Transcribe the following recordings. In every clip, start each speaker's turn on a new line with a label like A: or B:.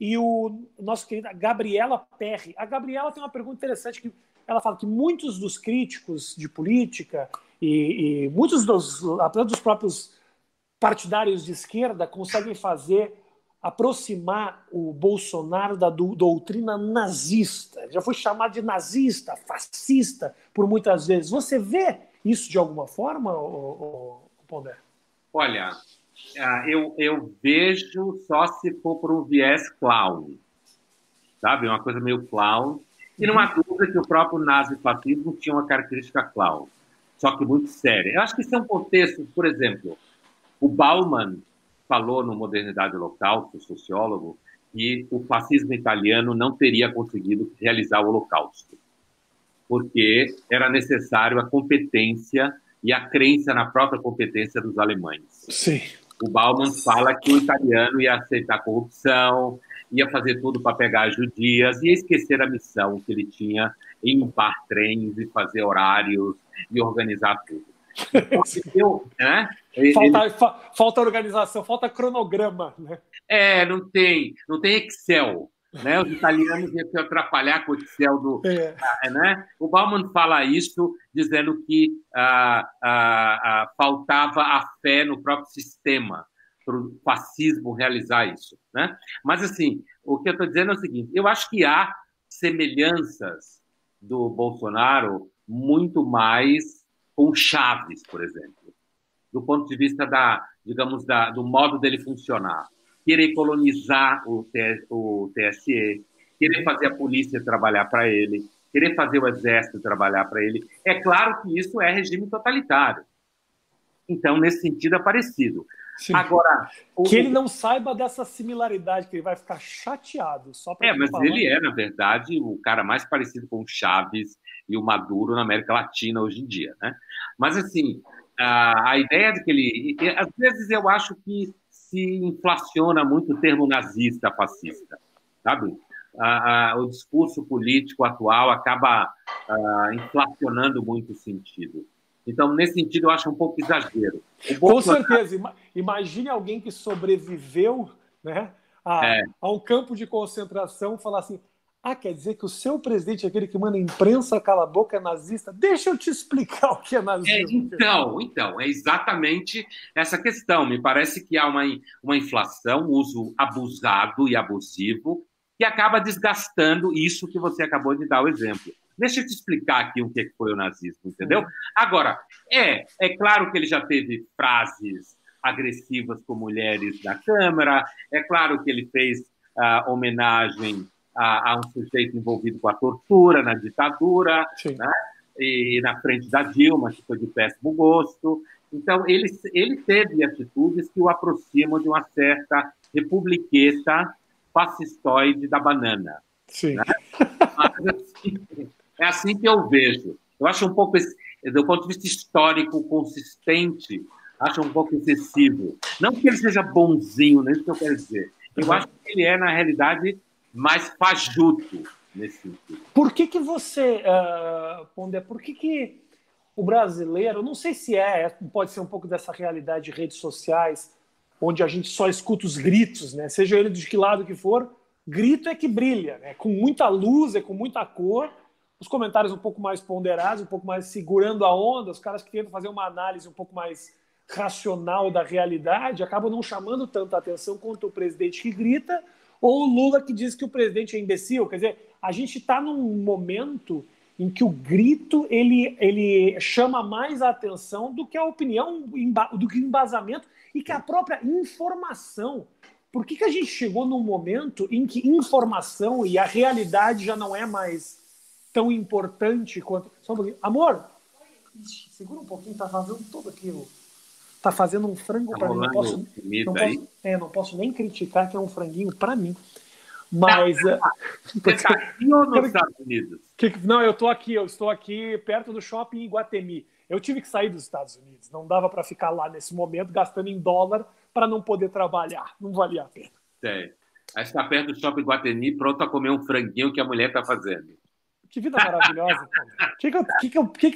A: e o nosso querida Gabriela Perry. A Gabriela tem uma pergunta interessante, que ela fala que muitos dos críticos de política e muitos até dos próprios partidários de esquerda conseguem aproximar o Bolsonaro da doutrina nazista. Já foi chamado de nazista, fascista, por muitas vezes. Você vê isso de alguma forma, Pondé?
B: Olha, eu vejo só se for por um viés clown, sabe? Uma coisa meio clown. E não há dúvida que o próprio nazifascismo tinha uma característica clown, só que muito séria. Eu acho que isso é um contexto, por exemplo, o Bauman falou no Modernidade Holocausto, sociólogo, que o fascismo italiano não teria conseguido realizar o Holocausto, porque era necessário a competência e a crença na própria competência dos alemães.
A: Sim.
B: O Bauman fala que o italiano ia aceitar corrupção, ia fazer tudo para pegar as judias, ia esquecer a missão que ele tinha em limpar trens e fazer horários e organizar tudo. Então,
A: falta organização, falta cronograma. Né?
B: Não tem Excel. Né? Os italianos iam se atrapalhar com o Excel do... né? O Bauman fala isso dizendo que faltava a fé no próprio sistema para o fascismo realizar isso. Né? Mas, assim, o que eu estou dizendo é o seguinte, eu acho que há semelhanças do Bolsonaro muito mais com Chaves, por exemplo, do ponto de vista do modo dele funcionar. Querer colonizar o TSE, querer fazer a polícia trabalhar para ele, querer fazer o exército trabalhar para ele. É claro que isso é regime totalitário. Então, nesse sentido, é parecido.
A: Sim. Agora, que ele não saiba dessa similaridade, que ele vai ficar chateado. Só
B: mas ele é, na verdade, o cara mais parecido com o Chaves e o Maduro na América Latina hoje em dia. Né? Mas, assim, a ideia de que ele... Às vezes eu acho que se inflaciona muito o termo nazista, fascista, sabe? O discurso político atual acaba inflacionando muito o sentido. Então, nesse sentido, eu acho um pouco exagero.
A: Com certeza. Imagine alguém que sobreviveu, né, a um campo de concentração falar assim, quer dizer que o seu presidente é aquele que manda a imprensa calar a boca, é nazista? Deixa eu te explicar o que é nazismo.
B: Então, é exatamente essa questão. Me parece que há uma inflação, um uso abusado e abusivo, que acaba desgastando isso que você acabou de dar o exemplo. Deixa eu te explicar aqui o que foi o nazismo, entendeu? Agora, é claro que ele já teve frases agressivas com mulheres na Câmara, é claro que ele fez homenagem a um sujeito envolvido com a tortura na ditadura, né? E na frente da Dilma, que foi de péssimo gosto. Então, ele teve atitudes que o aproximam de uma certa republiqueta fascistoide da banana.
A: Sim.
B: Né? Mas, assim, é assim que eu vejo. Eu acho um pouco, do ponto de vista histórico, consistente, acho um pouco excessivo. Não que ele seja bonzinho, não é isso que eu quero dizer. Eu acho que ele é, na realidade, mais fajuto nesse sentido.
A: Por que você, Pondé, por que o brasileiro, não sei se pode ser um pouco dessa realidade de redes sociais, onde a gente só escuta os gritos, né? Seja ele de que lado que for, grito é que brilha, né? Com muita luz, com muita cor, os comentários um pouco mais ponderados, um pouco mais segurando a onda, os caras que tentam fazer uma análise um pouco mais racional da realidade acabam não chamando tanta atenção quanto o presidente que grita ou o Lula que diz que o presidente é imbecil. Quer dizer, a gente está num momento em que o grito ele chama mais a atenção do que a opinião, do que o embasamento e que a própria informação. Por que a gente chegou num momento em que informação e a realidade já não é mais tão importante quanto... Só um pouquinho. Amor, segura um pouquinho, tá fazendo todo aquilo. Tá fazendo um frango para mim. Não posso nem criticar que é um franguinho para mim. Mas...
B: Você está aqui ou nos Estados Unidos?
A: Não, eu estou aqui perto do shopping Iguatemi. Eu tive que sair dos Estados Unidos. Não dava para ficar lá nesse momento gastando em dólar para não poder trabalhar. Não valia a pena.
B: Aí você está perto do shopping Iguatemi, pronto a comer um franguinho que a mulher está fazendo.
A: Que vida maravilhosa.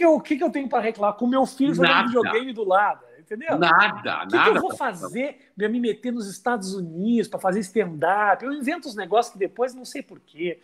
A: O que eu tenho para reclamar com meu filho jogando videogame do lado? entendeu?
B: Nada,
A: O que
B: nada.
A: eu vou fazer para me meter nos Estados Unidos para fazer stand-up? Eu invento os negócios que depois não sei porquê.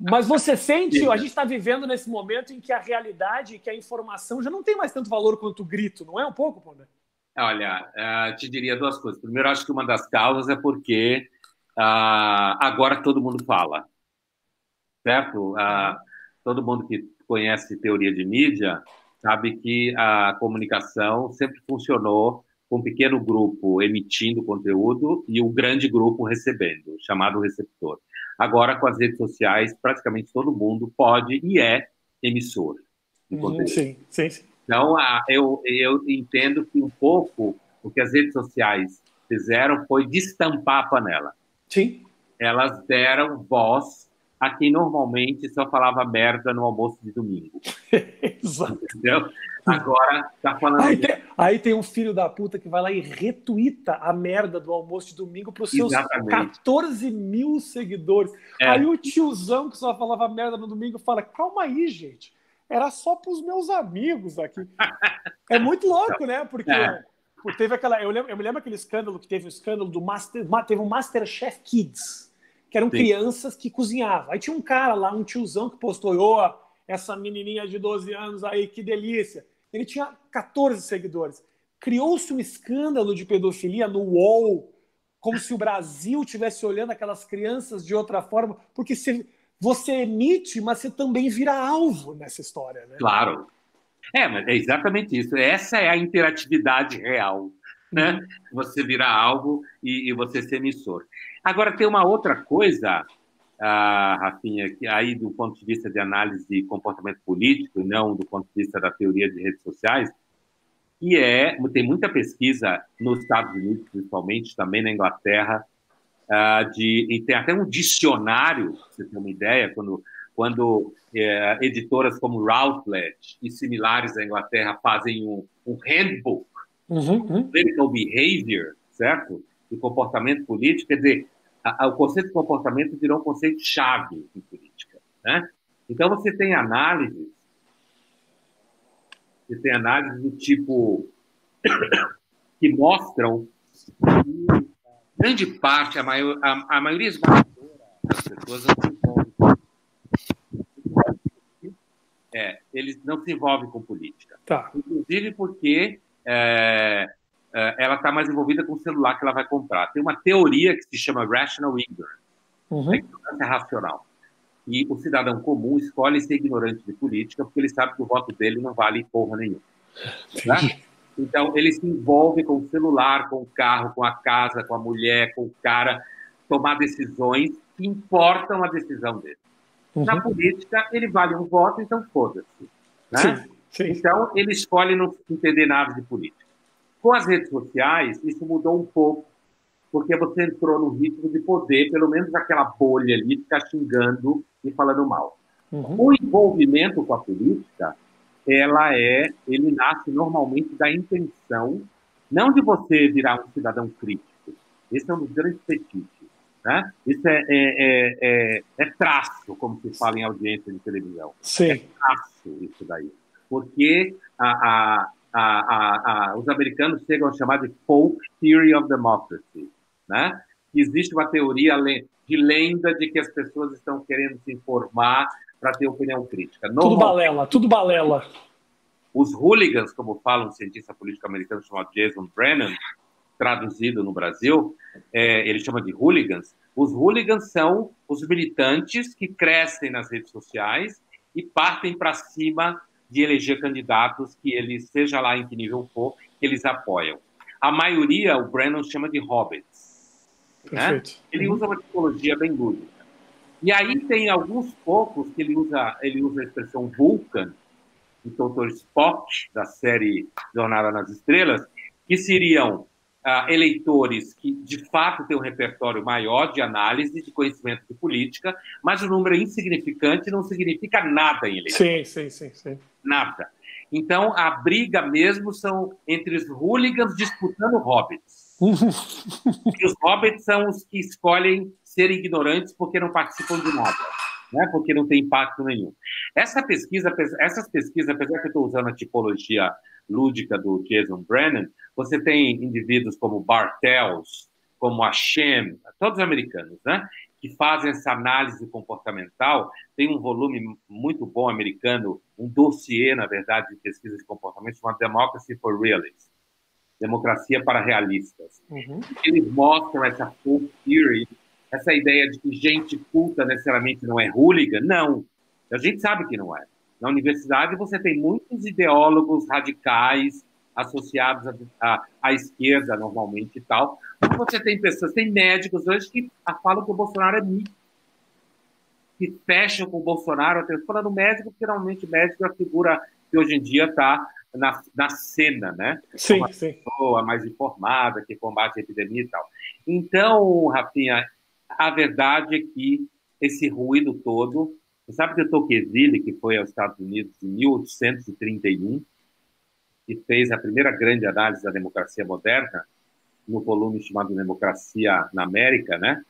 A: Mas você sente, a gente está vivendo nesse momento em que a realidade, que a informação já não tem mais tanto valor quanto o grito, não é um pouco, Pondé?
B: Olha, te diria duas coisas. Primeiro, acho que uma das causas é porque agora todo mundo fala, certo? Todo mundo que conhece teoria de mídia sabe que a comunicação sempre funcionou com um pequeno grupo emitindo conteúdo e um grande grupo recebendo, chamado receptor. Agora, com as redes sociais, praticamente todo mundo pode e é emissor de conteúdo.
A: Sim, sim, sim.
B: Então, eu entendo que um pouco o que as redes sociais fizeram foi destampar a panela.
A: Sim.
B: Elas deram voz a quem normalmente só falava merda no almoço de domingo.
A: Exato.
B: Entendeu? Agora tá falando.
A: Aí tem um filho da puta que vai lá e retuita a merda do almoço de domingo para os seus 14 mil seguidores. Aí o tiozão que só falava merda no domingo fala: calma aí, gente. Era só para os meus amigos aqui. É muito louco, né? Porque teve aquela. Eu me lembro aquele escândalo que teve o escândalo do teve um Masterchef Kids, que eram crianças que cozinhavam. Aí tinha um cara lá, um tiozão, que postou: essa menininha de 12 anos aí, que delícia. Ele tinha 14 seguidores. Criou-se um escândalo de pedofilia no UOL, como se o Brasil estivesse olhando aquelas crianças de outra forma, porque você emite, mas você também vira alvo nessa história, né?
B: Claro. Mas é exatamente isso. Essa é a interatividade real, né? Você virar alvo e você ser emissor. Agora, tem uma outra coisa, Rafinha, que aí do ponto de vista de análise de comportamento político, não do ponto de vista da teoria de redes sociais, que tem muita pesquisa nos Estados Unidos, principalmente, também na Inglaterra, e tem até um dicionário, pra você ter uma ideia, quando editoras como Routledge e similares à Inglaterra fazem um handbook, political behavior, certo? De comportamento político, quer dizer, o conceito de comportamento virou um conceito-chave em política, né? Então, você tem análises do tipo que mostram que grande parte, a maioria esmagadora das pessoas não se envolve com eles não se envolvem com política.
A: Tá.
B: Inclusive porque ela está mais envolvida com o celular que ela vai comprar. Tem uma teoria que se chama rational ignorance, a ignorância racional. E o cidadão comum escolhe ser ignorante de política porque ele sabe que o voto dele não vale porra nenhuma. Né? Então, ele se envolve com o celular, com o carro, com a casa, com a mulher, com o cara, tomar decisões que importam a decisão dele. Na política, ele vale um voto, então foda-se. Né?
A: Sim.
B: Então, ele escolhe não entender nada de política. Com as redes sociais, isso mudou um pouco, porque você entrou no ritmo de poder, pelo menos aquela bolha ali, ficar xingando e falando mal. O envolvimento com a política, ele nasce normalmente da intenção, não de você virar um cidadão crítico. Esse é um dos grandes fetiches. Né? Isso é traço, como se fala em audiência de televisão.
A: Sim.
B: É traço isso daí. Porque os americanos chegam a chamar de folk theory of democracy. Né? Existe uma teoria de lenda de que as pessoas estão querendo se informar para ter opinião crítica.
A: Tudo balela.
B: Os hooligans, como fala um cientista político americano chamado Jason Brennan, traduzido no Brasil, ele chama de hooligans. Os hooligans são os militantes que crescem nas redes sociais e partem para cima de eleger candidatos que eles, seja lá em que nível for, que eles apoiam. A maioria, o Brennan chama de hobbits. Né? Ele usa uma tipologia bem lúdica. E aí tem alguns poucos que ele usa a expressão Vulcan, do Dr. Spock, da série Jornada nas Estrelas, que seriam eleitores que, de fato, têm um repertório maior de análise, de conhecimento de política, mas o número insignificante não significa nada em eleição.
A: Sim.
B: Nada. Então, a briga mesmo são entre os hooligans disputando hobbits. E os hobbits são os que escolhem ser ignorantes porque não participam de nada, né? Porque não tem impacto nenhum. Essas pesquisas, apesar que eu estou usando a tipologia lúdica do Jason Brennan, você tem indivíduos como Bartels, como Hashem, todos americanos, né? Que fazem essa análise comportamental. Tem um volume muito bom americano, um dossiê, na verdade, de pesquisa de comportamento, chamado Democracy for Realists, Democracia para Realistas.
A: Uhum.
B: Eles mostram essa folk theory, essa ideia de que gente culta necessariamente não é hooligan. Não, a gente sabe que não é. Na universidade você tem muitos ideólogos radicais associados à esquerda, normalmente, e tal. Mas você tem pessoas, tem médicos hoje que falam que o Bolsonaro é mito, que fecham com o Bolsonaro. Eu estou falando médico, porque normalmente médico é a figura que hoje em dia está na cena, né?
A: Sim,
B: uma
A: sim.
B: pessoa mais informada, que combate a epidemia e tal. Então, Rafinha, a verdade é que esse ruído todo... Você sabe que o Tocqueville, que foi aos Estados Unidos em 1831, e fez a primeira grande análise da democracia moderna, no volume chamado Democracia na América, né?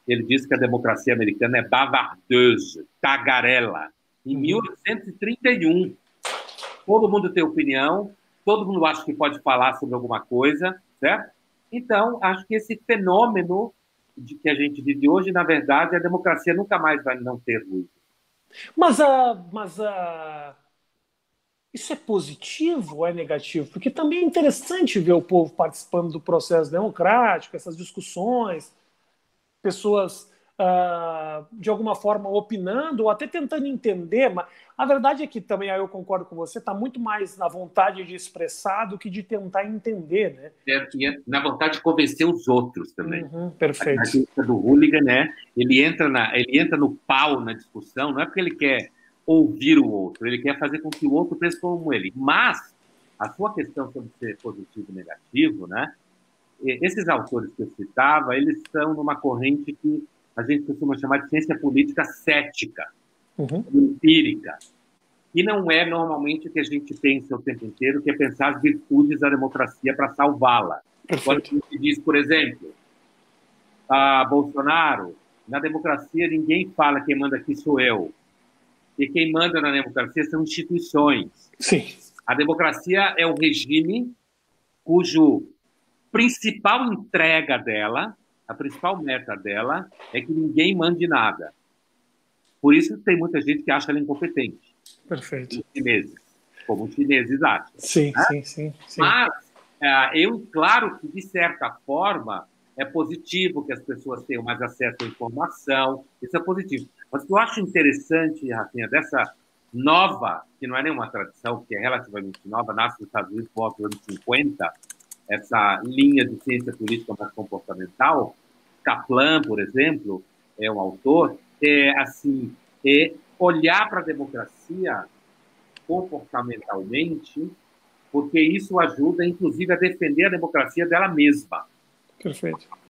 B: Ele disse que a democracia americana é bavardeuse, tagarela. Em 1831, todo mundo tem opinião, todo mundo acha que pode falar sobre alguma coisa, certo? Então, acho que esse fenômeno de que a gente vive hoje, na verdade, a democracia nunca mais vai não ter ruído.
A: Mas isso é positivo ou é negativo? Porque também é interessante ver o povo participando do processo democrático, essas discussões, pessoas de alguma forma opinando ou até tentando entender, mas a verdade é que também, aí eu concordo com você, está muito mais na vontade de expressar do que de tentar entender, né?
B: E na vontade de convencer os outros também.
A: Perfeito.
B: A questão do hooligan, né? Ele entra no pau na discussão, não é porque ele quer ouvir o outro, ele quer fazer com que o outro pense como ele. Mas a sua questão sobre ser positivo e negativo, né? Esses autores que eu citava, eles estão numa corrente que a gente costuma chamar de ciência política cética, empírica, e não é normalmente o que a gente pensa o tempo inteiro, que é pensar as virtudes da democracia para salvá-la. Quando a gente diz, por exemplo, Bolsonaro, na democracia ninguém fala quem manda aqui sou eu, e quem manda na democracia são instituições.
A: Sim.
B: A democracia é o regime cujo principal entrega dela, a principal meta dela, é que ninguém mande nada. Por isso tem muita gente que acha ela incompetente.
A: Perfeito.
B: Os chineses, como os chineses acham.
A: Sim,
B: né?
A: sim.
B: Mas, claro que, de certa forma, é positivo que as pessoas tenham mais acesso à informação, isso é positivo. Mas o que eu acho interessante, Rafinha, dessa nova, que não é nenhuma tradição, que é relativamente nova, nasce nos Estados Unidos por volta dos anos 50, essa linha de ciência política mais comportamental, Kaplan, por exemplo, é um autor, olhar para a democracia comportamentalmente, porque isso ajuda, inclusive, a defender a democracia dela mesma.
A: Perfeito.